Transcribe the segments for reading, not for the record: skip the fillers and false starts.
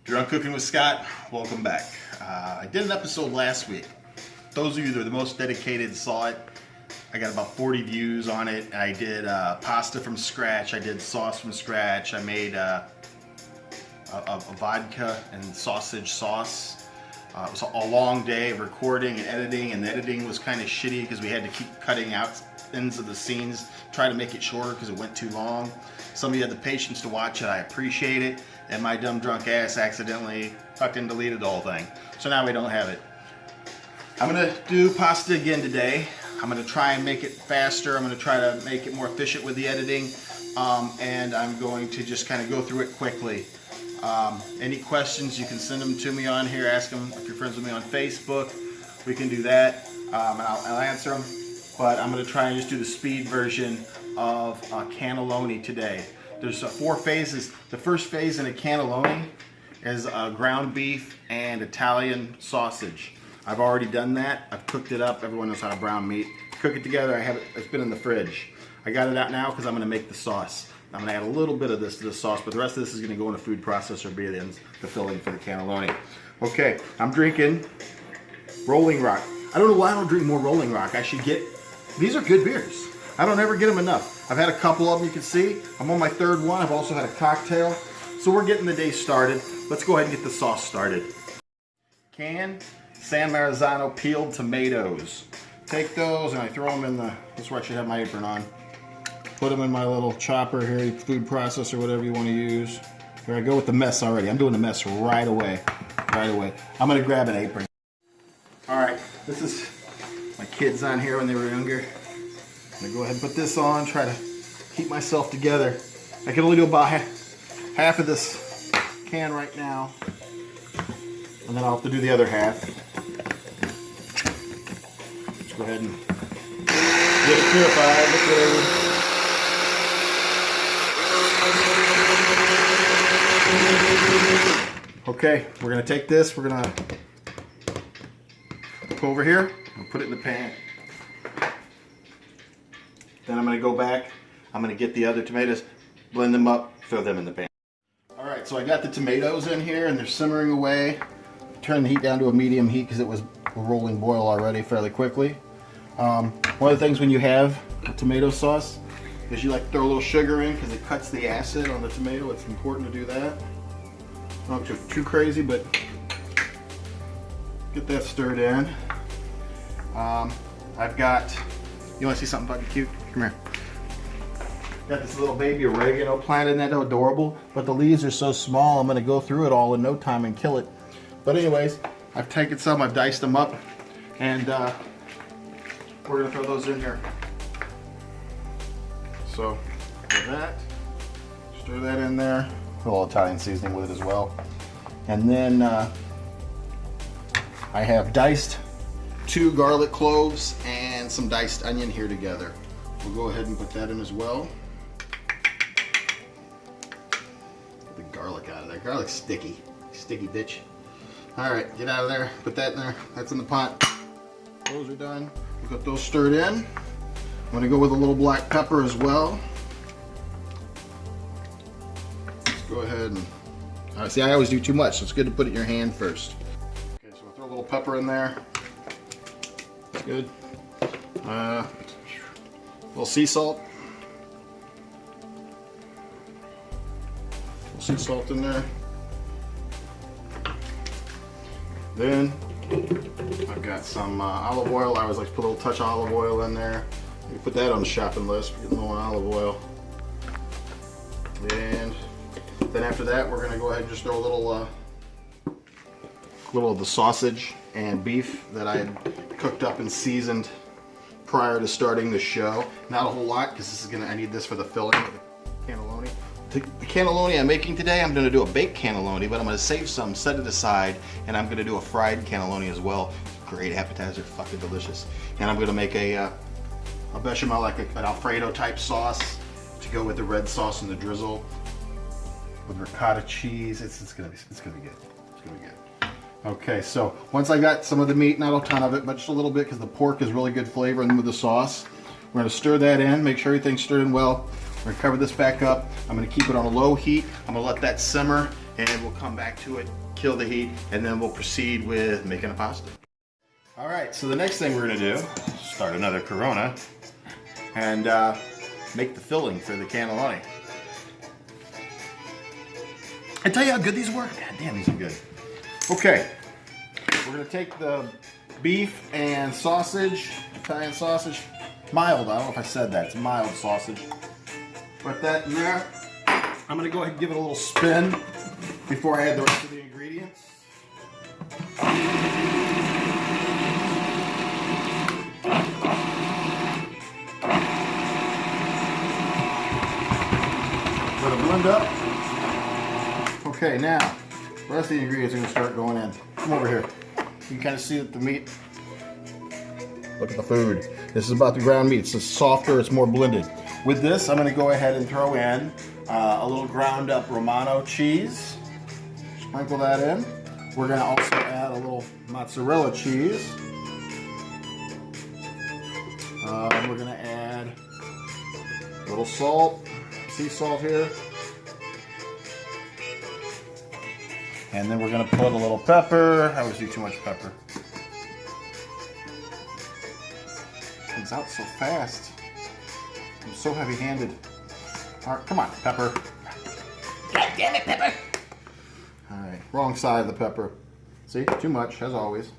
Drunk Cooking with Scott, welcome back. I did an episode last week. Those of you that are the most dedicated saw it. I got about 40 views on it. I did pasta from scratch. I did sauce from scratch. I made a vodka and sausage sauce. It was a long day of recording and editing, and the editing was kind of shitty because we had to keep cutting out ends of the scenes, try to make it shorter because it went too long. Some of you had the patience to watch it. I appreciate it. And my dumb drunk ass accidentally tucked and deleted the whole thing. So now we don't have it. I'm gonna do pasta again today. I'm gonna try and make it faster. I'm gonna try to make it more efficient with the editing. And I'm going to just kind of go through it quickly. Any questions, you can send them to me on here. Ask them if you're friends with me on Facebook. We can do that, and I'll answer them. But I'm going to try and just do the speed version of cannelloni today. There's 4 phases. The first phase in a cannelloni is ground beef and Italian sausage. I've already done that. I've cooked it up. Everyone knows how to brown meat. Cook it together. I have it. It's been in the fridge. I got it out now because I'm going to make the sauce. I'm going to add a little bit of this to the sauce, but the rest of this is going to go in a food processor, be the filling for the cannelloni. Okay, I'm drinking Rolling Rock. I don't know why I don't drink more Rolling Rock. I should get, these are good beers. I don't ever get them enough. I've had a couple of them, you can see. I'm on my 3rd one. I've also had a cocktail. So we're getting the day started. Let's go ahead and get the sauce started. Canned San Marzano peeled tomatoes. Take those and I throw them in the, that's where I should have my apron on. Put them in my little chopper here, food processor, whatever you want to use. Here I go with the mess already. I'm doing the mess right away. Right away. I'm going to grab an apron. Alright, this is my kids on here when they were younger. I'm going to go ahead and put this on, try to keep myself together. I can only do about half of this can right now. And then I'll have to do the other half. Let's go ahead and get it purified. Look whatever. Okay, we're going to take this, we're going to go over here and put it in the pan. Then I'm going to go back, I'm going to get the other tomatoes, blend them up, throw them in the pan. Alright, so I got the tomatoes in here and they're simmering away. Turn the heat down to a medium heat because it was a rolling boil already fairly quickly. One of the things when you have a tomato sauce is you like throw a little sugar in because it cuts the acid on the tomato. It's important to do that. Not too crazy, but get that stirred in. I've got, you want to see something fucking cute? Come here. Got this little baby oregano plant in that, adorable, but the leaves are so small I'm going to go through it all in no time and kill it. But anyways, I've taken some, I've diced them up, and we're going to throw those in here. So, do that, stir that in there. Put a little Italian seasoning with it as well. And then I have diced 2 garlic cloves and some diced onion here together. We'll go ahead and put that in as well. Get the garlic out of there. Garlic's sticky. Sticky bitch. Alright, get out of there. Put that in there. That's in the pot. Those are done. We've got those stirred in. I'm going to go with a little black pepper as well. Go ahead and see, I always do too much, so it's good to put it in your hand first. Okay, so we'll throw a little pepper in there. That's good. A little sea salt. A little sea salt in there. Then I've got some olive oil. I always like to put a little touch of olive oil in there. You put that on the shopping list. Getting low on olive oil. And then after that, we're going to go ahead and just throw a little of the sausage and beef that I had cooked up and seasoned prior to starting the show. Not a whole lot because this is going to, I need this for the filling of the cannelloni. The cannelloni I'm making today, I'm going to do a baked cannelloni, but I'm going to save some, set it aside, and I'm going to do a fried cannelloni as well. Great appetizer, fucking delicious. And I'm going to make a bechamel, like an Alfredo type sauce to go with the red sauce and the drizzle. With ricotta cheese, it's gonna be good. It's gonna be good. Okay, so once I got some of the meat, not a ton of it, but just a little bit because the pork is really good flavor and with the sauce. We're gonna stir that in, make sure everything's stirred in well. We're gonna cover this back up. I'm gonna keep it on a low heat. I'm gonna let that simmer and we'll come back to it, kill the heat, and then we'll proceed with making a pasta. All right, so the next thing we're gonna do, start another Corona, and make the filling for the cannelloni. I tell you how good these were. God damn, these are good. Okay, we're gonna take the beef and sausage, Italian sausage, mild. I don't know if I said that. It's mild sausage. Put that in there. I'm gonna go ahead and give it a little spin before I add the rest of the ingredients. Let it blend up. Okay, now, the rest of the ingredients are going to start going in. Come over here. You can kind of see that the meat, look at the food. This is about the ground meat. It's softer, it's more blended. With this, I'm going to go ahead and throw in a little ground up Romano cheese. Sprinkle that in. We're going to also add a little mozzarella cheese. We're going to add a little salt, sea salt here. And then we're going to put a little pepper. I always do too much pepper. It comes out so fast. I'm so heavy-handed. All right, come on, pepper. God damn it, pepper! All right, wrong side of the pepper. See, too much, as always.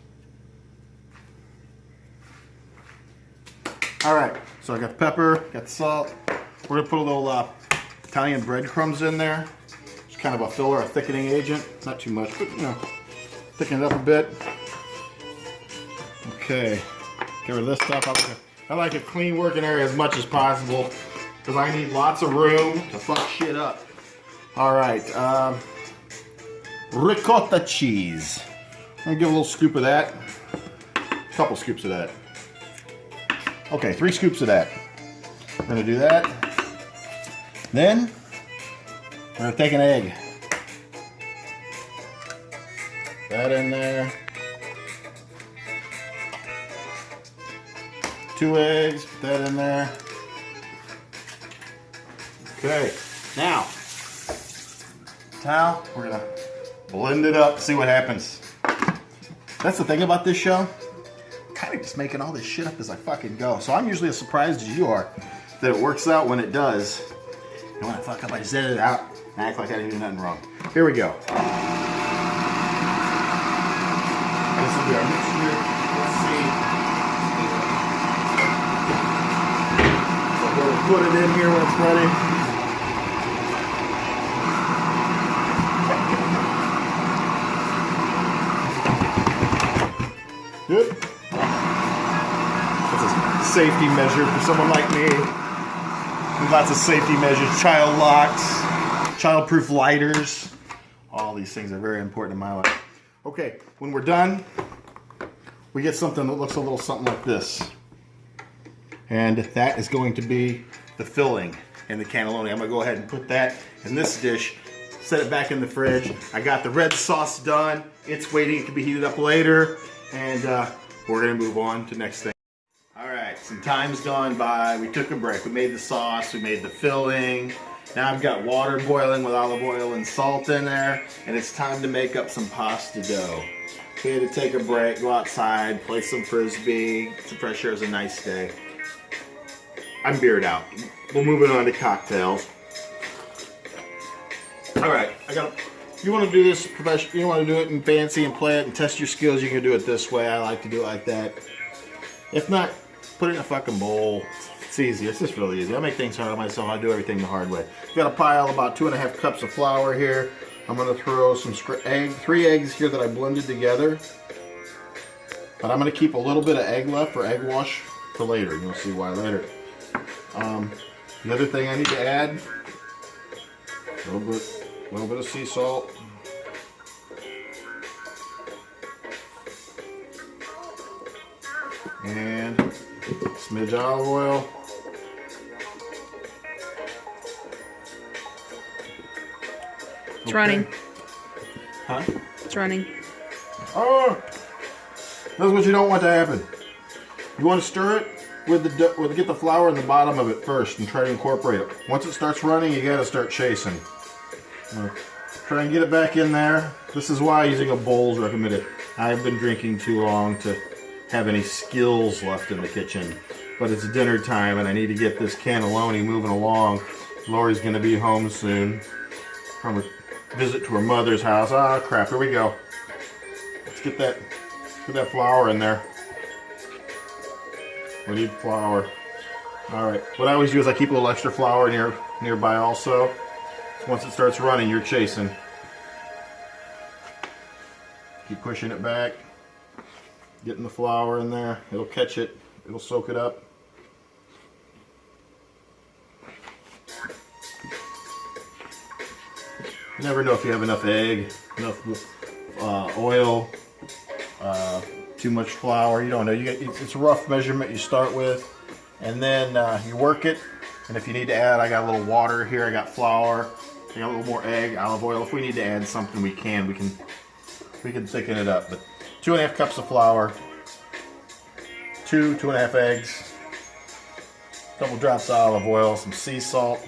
All right, so I got the pepper, got the salt. We're going to put a little Italian breadcrumbs in there. Kind of a filler, a thickening agent. Not too much, but you know, thicken it up a bit. Okay, get rid of this stuff. I like a clean working area as much as possible because I need lots of room to fuck shit up. All right, ricotta cheese. I'm gonna give a little scoop of that. A couple scoops of that. Okay, 3 scoops of that. I'm gonna do that. Then we're going to take an egg. That in there. 2 eggs, put that in there. Okay, now, towel, we're going to blend it up, see what happens. That's the thing about this show. I'm kind of just making all this shit up as I fucking go. So I'm usually as surprised as you are that it works out when it does. And when I fuck up, I just edit it out. I act like I didn't do nothing wrong. Here we go. This will be our mixture. Let's see. So we'll put it in here when it's ready. Good. That's a safety measure for someone like me. Lots of safety measures, child locks. Childproof lighters. All these things are very important in my life. Okay, when we're done, we get something that looks a little something like this. And that is going to be the filling in the cannelloni. I'm going to go ahead and put that in this dish, set it back in the fridge. I got the red sauce done. It's waiting. It can be heated up later. And we're going to move on to the next thing. All right, some time's gone by. We took a break. We made the sauce. We made the filling. Now I've got water boiling with olive oil and salt in there, and it's time to make up some pasta dough. We had to take a break, go outside, play some frisbee. Some fresh air is a nice day. I'm beered out. We're moving on to cocktails. All right, you want to do this professional, you want to do it in fancy and play it and test your skills, you can do it this way. I like to do it like that. If not, put it in a fucking bowl. It's easy. It's just really easy. I make things hard on myself. I do everything the hard way. I've got a pile about 2.5 cups of flour here. I'm going to throw some 3 eggs here that I blended together. But I'm going to keep a little bit of egg left for egg wash for later. You'll see why later. The other thing I need to add, a little bit of sea salt. And a smidge of olive oil. It's running. Huh? It's running. Oh! That's what you don't want to happen. You want to stir it get the flour in the bottom of it first and try to incorporate it. Once it starts running, you got to start chasing. Try and get it back in there. This is why using a bowl is recommended. I've been drinking too long to have any skills left in the kitchen. But it's dinner time and I need to get this cannelloni moving along. Lori's gonna be home soon from a visit to her mother's house. Ah, crap, here we go. Let's get that flour in there. We need flour. All right, what I always do is I keep a little extra flour nearby also. Once it starts running, you're chasing. Keep pushing it back. Getting the flour in there. It'll catch it. It'll soak it up. You never know if you have enough egg, enough oil, too much flour. You don't know. It's a rough measurement you start with, and then you work it. And if you need to add, I got a little water here. I got flour. I got a little more egg, olive oil. If we need to add something, we can thicken it up. But 2.5 cups of flour, 2.5 eggs, a couple drops of olive oil, some sea salt,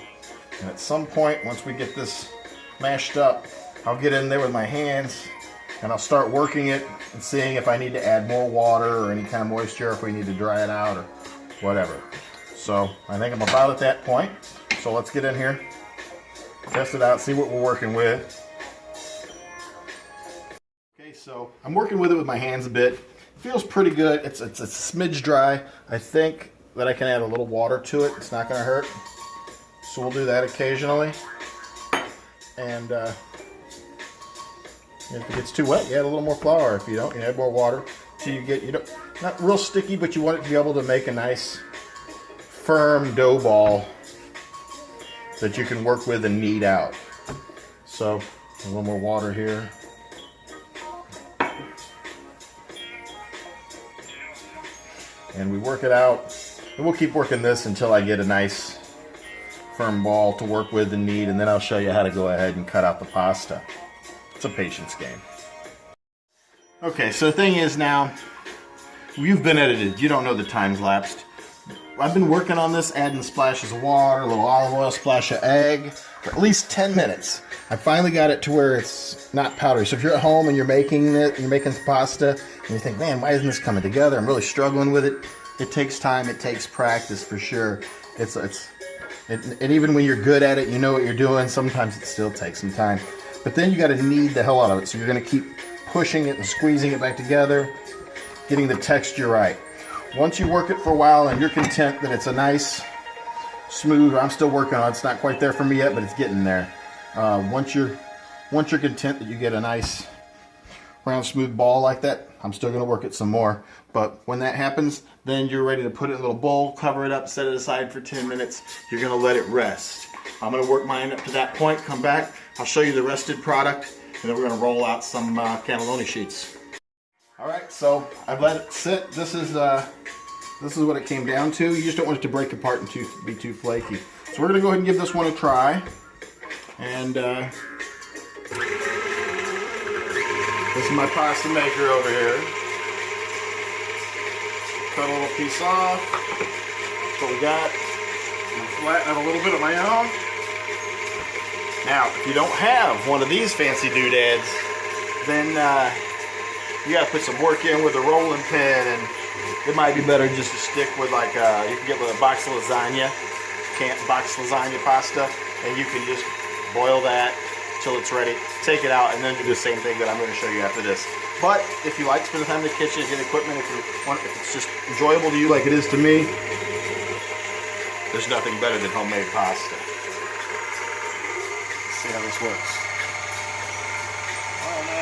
and at some point, once we get this mashed up, I'll get in there with my hands and I'll start working it and seeing if I need to add more water or any kind of moisture, if we need to dry it out or whatever. So I think I'm about at that point. So let's get in here, test it out, see what we're working with. Okay, so I'm working with it with my hands a bit. It feels pretty good. It's a smidge dry. I think that I can add a little water to it. It's not going to hurt. So we'll do that occasionally. And if it gets too wet, you add a little more flour. If you don't, you add more water. So not real sticky, but you want it to be able to make a nice firm dough ball that you can work with and knead out. So a little more water here. And we work it out. And we'll keep working this until I get a nice firm ball to work with and knead, and then I'll show you how to go ahead and cut out the pasta. It's a patience game. Okay, so the thing is now, you've been edited. You don't know the time's lapsed. I've been working on this, adding splashes of water, a little olive oil, splash of egg, for at least 10 minutes. I finally got it to where it's not powdery. So if you're at home and you're making pasta, and you think, man, why isn't this coming together? I'm really struggling with it. It takes time. It takes practice for sure. And even when you're good at it, you know what you're doing, sometimes it still takes some time. But then you got to knead the hell out of it. So you're going to keep pushing it and squeezing it back together, getting the texture right. Once you work it for a while and you're content that it's a nice, smooth, I'm still working on it. It's not quite there for me yet, but it's getting there. Once you're content that you get a nice, round, smooth ball like that, I'm still going to work it some more. But when that happens, then you're ready to put it in a little bowl, cover it up, set it aside for 10 minutes. You're going to let it rest. I'm going to work mine up to that point, come back, I'll show you the rested product, and then we're going to roll out some cannelloni sheets. All right, so I've let it sit. This is what it came down to. You just don't want it to break apart and be too flaky. So we're going to go ahead and give this one a try. And this is my pasta maker over here. Cut a little piece off. That's what we got. I'm flatten it a little bit of my own. Now, if you don't have one of these fancy doodads, then you got to put some work in with a rolling pin, and it might be better just to stick with you can get with a box of lasagna, box lasagna pasta, and you can just boil that till it's ready, take it out, and then do the same thing that I'm going to show you after this. But if you like spending time in the kitchen, get equipment, if it's just enjoyable to you like it is to me, there's nothing better than homemade pasta. Let's see how this works. Oh no.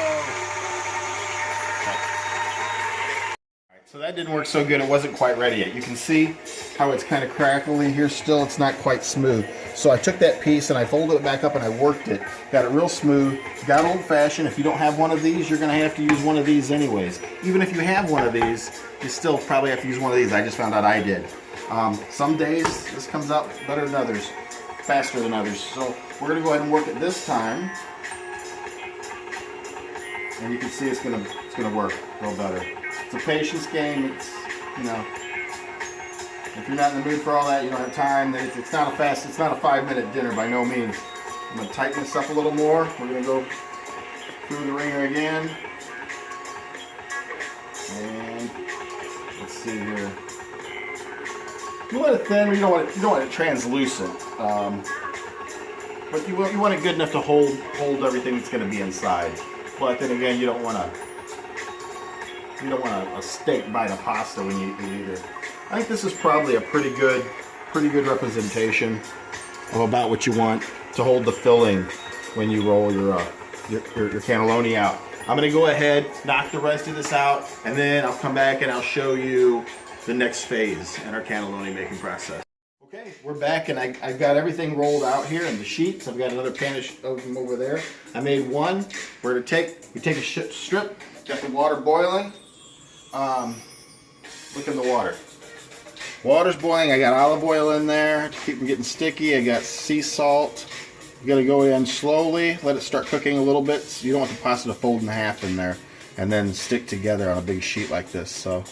Alright, so that didn't work so good. It wasn't quite ready yet. You can see how it's kind of crackly here still. It's not quite smooth. So I took that piece and I folded it back up and I worked it. Got it real smooth. Got old-fashioned. If you don't have one of these, you're going to have to use one of these anyways. Even if you have one of these, you still probably have to use one of these. I just found out I did. Some days this comes out better than others, faster than others. So we're going to go ahead and work it this time. And you can see it's going to work a little better. It's a patience game. It's, if you're not in the mood for all that, you don't have time, then it's not a 5-minute dinner by no means. I'm going to tighten this up a little more. We're going to go through the ringer again. And let's see here. You want it thin, you don't want it translucent. But you want it good enough to hold everything that's going to be inside. But then again, you don't want a steak bite of pasta when you eat it either. I think this is probably a pretty good representation of about what you want to hold the filling when you roll your cannelloni out. I'm going to go ahead, knock the rest of this out, and then I'll come back and I'll show you the next phase in our cannelloni making process. Okay, we're back and I've got everything rolled out here in the sheets. I've got another pan of them over there. I made one. We take a strip, got the water boiling. Look in the water. Water's boiling. I got olive oil in there to keep them getting sticky. I got sea salt. You got to go in slowly, let it start cooking a little bit. So you don't want the pasta to fold in half in there and then stick together on a big sheet like this. So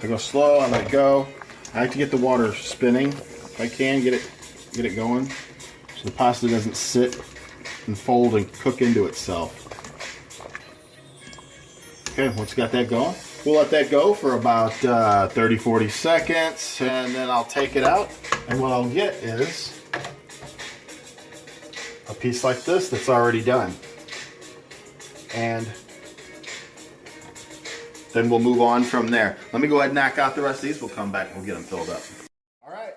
I go slow, I let it go. I like to get the water spinning if I can, get it going, so the pasta doesn't sit and fold and cook into itself. Okay, once you got that going, we'll let that go for about 30-40 seconds, and then I'll take it out, and what I'll get is a piece like this that's already done. And then we'll move on from there. Let me go ahead and knock out the rest of these. We'll come back and we'll get them filled up. All right.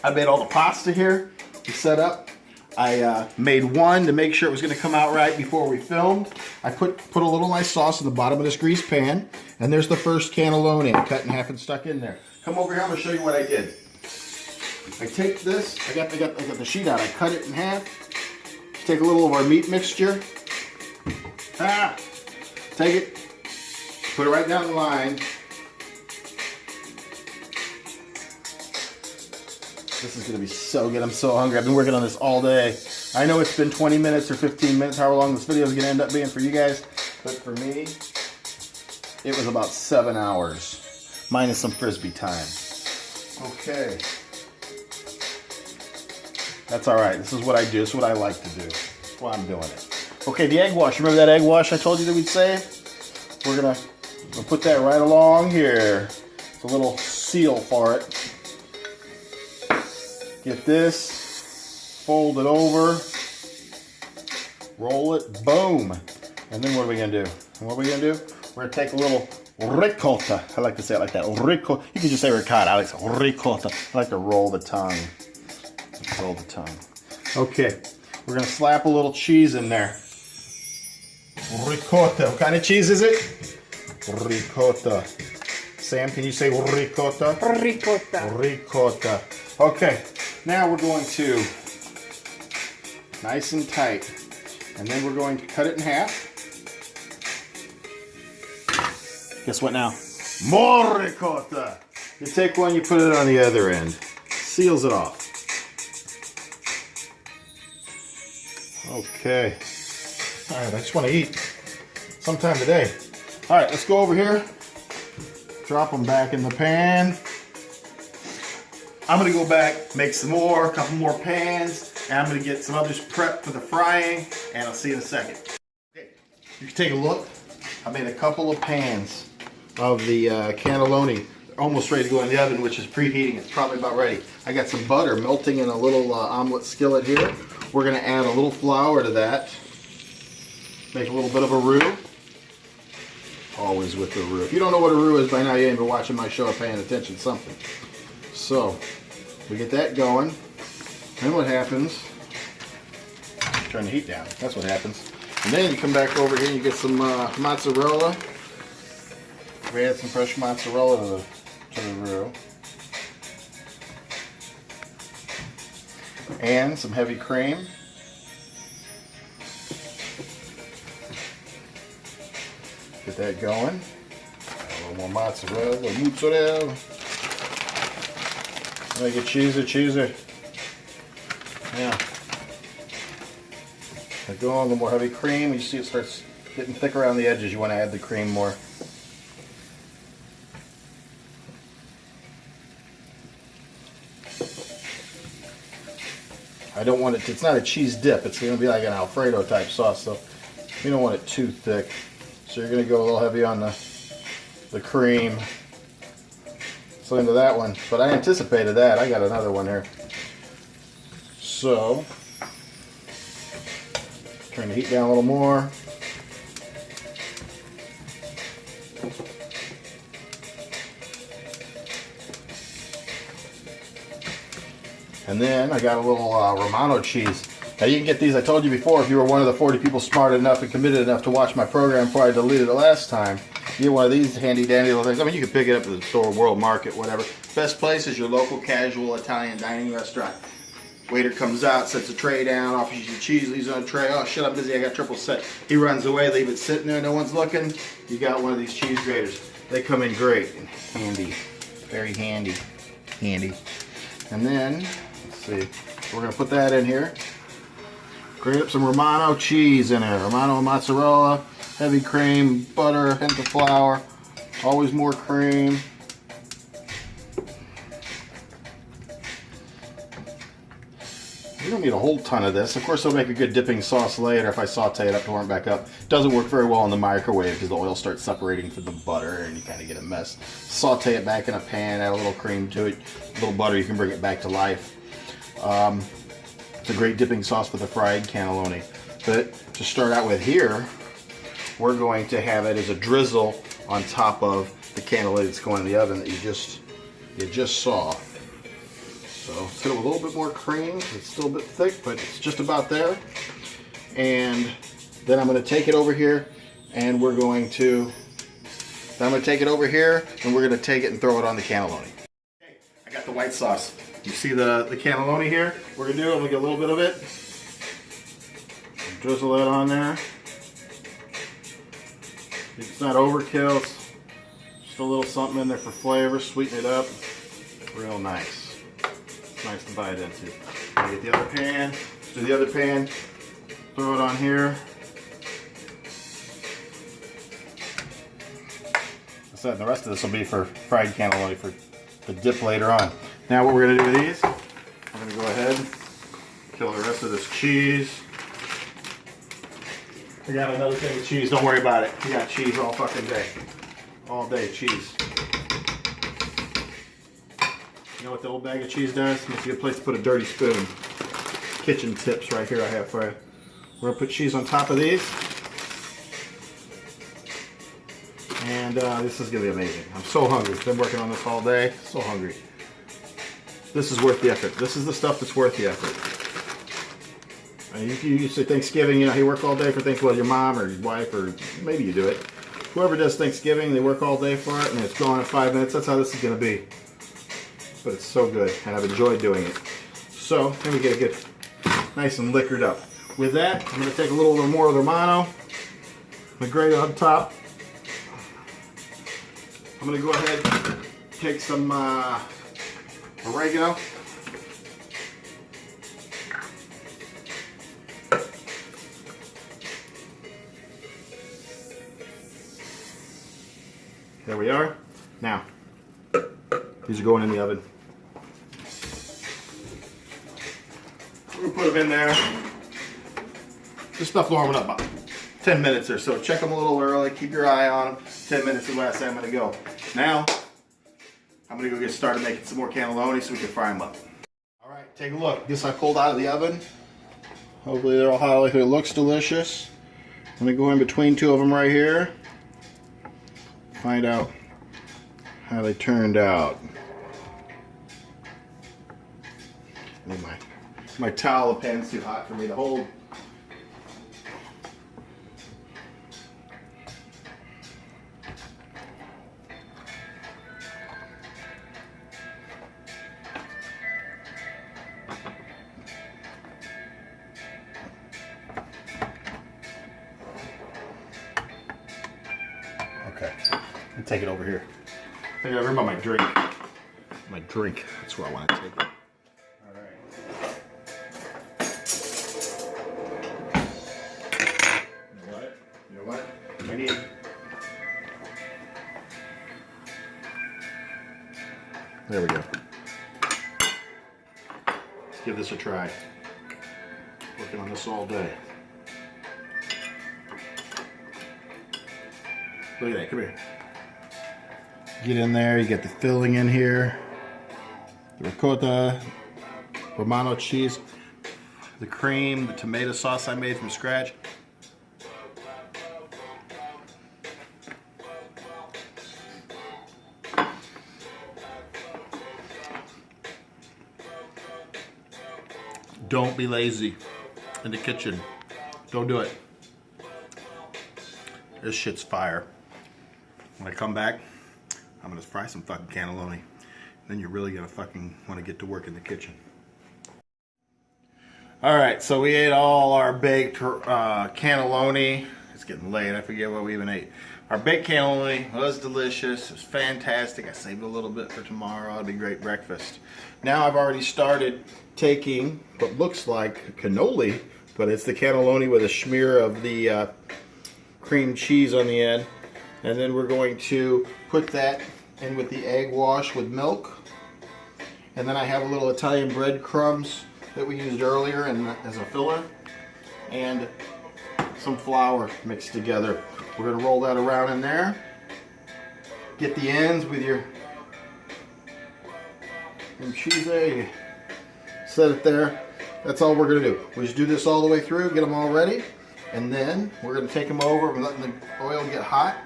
I made all the pasta here. We set up. I made one to make sure it was going to come out right before we filmed. I put a little nice sauce in the bottom of this greased pan. And there's the first cannelloni I cut in half and stuck in there. Come over here. I'm going to show you what I did. I take this. I got the sheet out. I cut it in half. Take a little of our meat mixture. Take it, put it right down the line. This is gonna be so good. I'm so hungry. I've been working on this all day. I know it's been 20 minutes or 15 minutes, however long this video is gonna end up being for you guys, but for me, it was about 7 hours, minus some Frisbee time. Okay. That's all right. This is what I do. This is what I like to do. That's why I'm doing it. Okay, the egg wash. Remember that egg wash I told you that we'd save? We're gonna put that right along here. It's a little seal for it. Get this, fold it over, roll it, boom. And then what are we gonna do? And what are we gonna do? We're gonna take a little ricotta. I like to say it like that. Ricotta. You can just say ricotta. I like to say ricotta. I like to roll the tongue. Roll the tongue. Okay, we're gonna slap a little cheese in there. Ricotta. What kind of cheese is it? Ricotta. Sam, can you say ricotta? Ricotta. Ricotta. Okay, now we're going to, nice and tight, and then we're going to cut it in half. Guess what now? More ricotta. You take one, you put it on the other end. Seals it off. Okay. All right, I just want to eat sometime today. All right, let's go over here. Drop them back in the pan. I'm going to go back, make some more, a couple more pans, and I'm going to get some others prepped for the frying, and I'll see you in a second. Okay, you can take a look. I made a couple of pans of the cannelloni. They're almost ready to go in the oven, which is preheating. It's probably about ready. I got some butter melting in a little omelet skillet here. We're going to add a little flour to that. Make a little bit of a roux. Always with the roux. If you don't know what a roux is by now, you ain't been watching my show or paying attention to something. So, we get that going. Then what happens, turn the heat down. That's what happens. And then you come back over here and you get some mozzarella. We add some fresh mozzarella to the roux. And some heavy cream. Get that going. A little more mozzarella, a little mozzarella. Make it cheesy. Yeah. Get going, a little more heavy cream. You see it starts getting thick around the edges. You want to add the cream more. I don't want it to, it's not a cheese dip. It's going to be like an Alfredo type sauce, so you don't want it too thick. So you're going to go a little heavy on the cream. So into that one. But I anticipated that. I got another one here. So, turn the heat down a little more. And then I got a little Romano cheese. Now you can get these, I told you before, if you were one of the 40 people smart enough and committed enough to watch my program before I deleted it last time, you get one of these handy dandy little things. I mean, you can pick it up at the store, World Market, whatever. Best place is your local casual Italian dining restaurant. Waiter comes out, sets a tray down, offers you cheese, leaves it on a tray. Oh shit, I'm busy, I got triple set. He runs away, leave it sitting there, no one's looking. You got one of these cheese graters. They come in great and handy. Very handy. Handy. And then, let's see, we're gonna put that in here. Grate up some Romano cheese in there. Romano mozzarella, heavy cream, butter, hint of flour. Always more cream. You don't need a whole ton of this. Of course, it'll make a good dipping sauce later if I saute it up to warm it back up. Doesn't work very well in the microwave because the oil starts separating from the butter and you kind of get a mess. Saute it back in a pan, add a little cream to it, a little butter, you can bring it back to life. It's a great dipping sauce for the fried cannelloni. But to start out with here, we're going to have it as a drizzle on top of the cannelloni that's going in the oven that you just saw. So let's get it with a little bit more cream. It's still a bit thick, but it's just about there. And then I'm going to take it over here, and we're going to take it and throw it on the cannelloni. Okay, I got the white sauce. You see the cannelloni here? We're going to do, I'm going to get a little bit of it. Drizzle that on there. It's not overkill. It's just a little something in there for flavor. Sweeten it up. Real nice. Nice to bite into. Get the other pan. Do the other pan. Throw it on here. I said the rest of this will be for fried cannelloni for the dip later on. Now what we're going to do with these, I'm going to go ahead, kill the rest of this cheese. I got another thing of cheese. Don't worry about it. We got cheese all fucking day. All day cheese. You know what the old bag of cheese does? It's a good place to put a dirty spoon. Kitchen tips right here I have for you. We're going to put cheese on top of these. And this is going to be amazing. I'm so hungry. Been working on this all day. So hungry. This is worth the effort. This is the stuff that's worth the effort. You say Thanksgiving, you know, you work all day for Thanksgiving. Well, your mom or your wife, or maybe you do it. Whoever does Thanksgiving, they work all day for it, and it's gone in 5 minutes. That's how this is going to be. But it's so good, and I've enjoyed doing it. So, then we get nice and liquored up. With that, I'm going to take a little more of the Romano. I'm going to grate it on top. I'm going to go ahead and take some oregano. There we are. Now, these are going in the oven. We're going to put them in there. This stuff warming up about 10 minutes or so. Check them a little early. Keep your eye on them. 10 minutes is the last time I'm going to go. Now, I'm going to go get started making some more cannelloni so we can fry them up. All right, take a look. This I pulled out of the oven. Hopefully they're all hot. It looks delicious. I'm going to go in between two of them right here. Find out how they turned out. My towel, the pan's too hot for me to hold. Okay, I'll take it over here. I think I remember my drink. My drink, that's where I want to take it. There we go. Let's give this a try. Working on this all day. Look at that, come here. Get in there, you get the filling in here. The ricotta, Romano cheese, the cream, the tomato sauce I made from scratch. Don't be lazy in the kitchen. Don't do it. This shit's fire. When I come back, I'm gonna fry some fucking cannelloni. Then you're really gonna fucking wanna get to work in the kitchen. All right, so we ate all our baked cannelloni. It's getting late, I forget what we even ate. Our baked cannelloni was delicious, it was fantastic. I saved a little bit for tomorrow, it'll be a great breakfast. Now I've already started taking what looks like cannoli, but it's the cannelloni with a smear of the cream cheese on the end. And then we're going to put that in with the egg wash with milk. And then I have a little Italian breadcrumbs that we used earlier as a filler. And some flour mixed together. We're going to roll that around in there. Get the ends with your cheese there. You set it there. That's all we're going to do. We just do this all the way through, get them all ready. And then we're going to take them over. We're letting the oil get hot.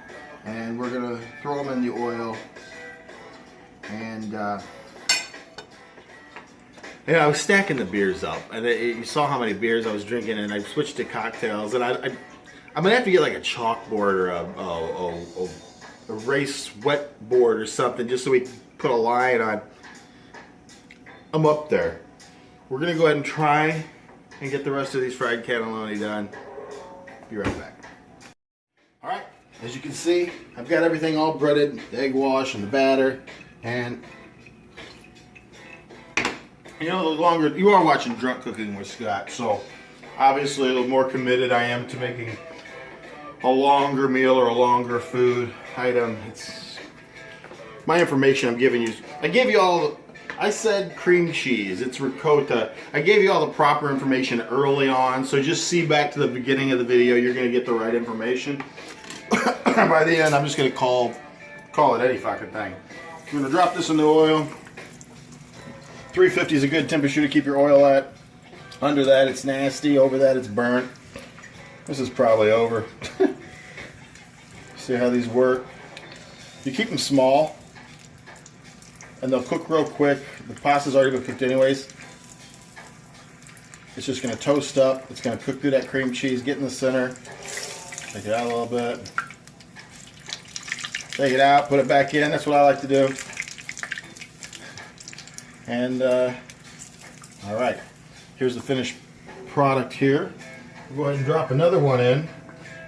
And we're going to throw them in the oil. And yeah, I was stacking the beers up, and you saw how many beers I was drinking, and I switched to cocktails. And I'm gonna have to get like a chalkboard or a race sweatboard or something, just so we can put a line on. I'm up there. We're gonna go ahead and try and get the rest of these fried cannelloni done. Be right back. All right, as you can see, I've got everything all breaded, the egg wash and the batter, and you know, the longer you are watching Drunk Cooking with Scott, so obviously the more committed I am to making a longer meal or a longer food item. It's my information I'm giving you. I gave you all. I said cream cheese. It's ricotta. I gave you all the proper information early on, so just see back to the beginning of the video. You're going to get the right information. By the end, I'm just going to call it any fucking thing. I'm going to drop this in the oil. 350 is a good temperature to keep your oil at. Under that, it's nasty. Over that, it's burnt. This is probably over. See how these work? You keep them small, and they'll cook real quick. The pasta's already been cooked anyways. It's just going to toast up. It's going to cook through that cream cheese, get in the center. Take it out a little bit. Take it out, put it back in. That's what I like to do. And all right, here's the finished product here. We'll go ahead and drop another one in,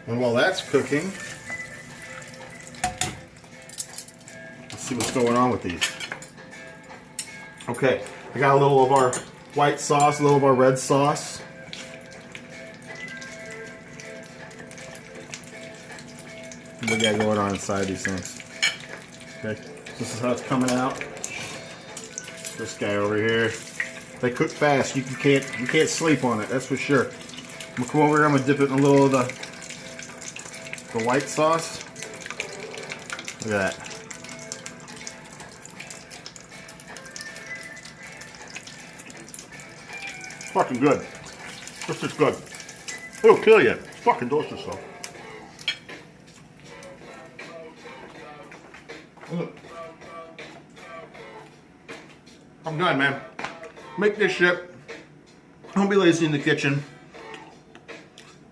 and while that's cooking, let's see what's going on with these. Okay, I got a little of our white sauce, a little of our red sauce. What we got going on inside these things? Okay, this is how it's coming out. This guy over here. They cook fast. You can't sleep on it. That's for sure. I'm gonna come over here. I'm gonna dip it in a little of the white sauce. Look at that. Fucking good. This is good. It'll kill you. It's fucking delicious though. I'm done, man. Make this shit. Don't be lazy in the kitchen.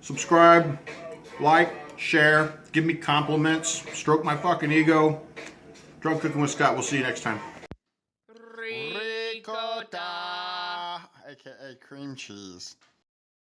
Subscribe, like, share, give me compliments, stroke my fucking ego. Drunk Cooking with Scott. We'll see you next time. Ricotta, aka cream cheese.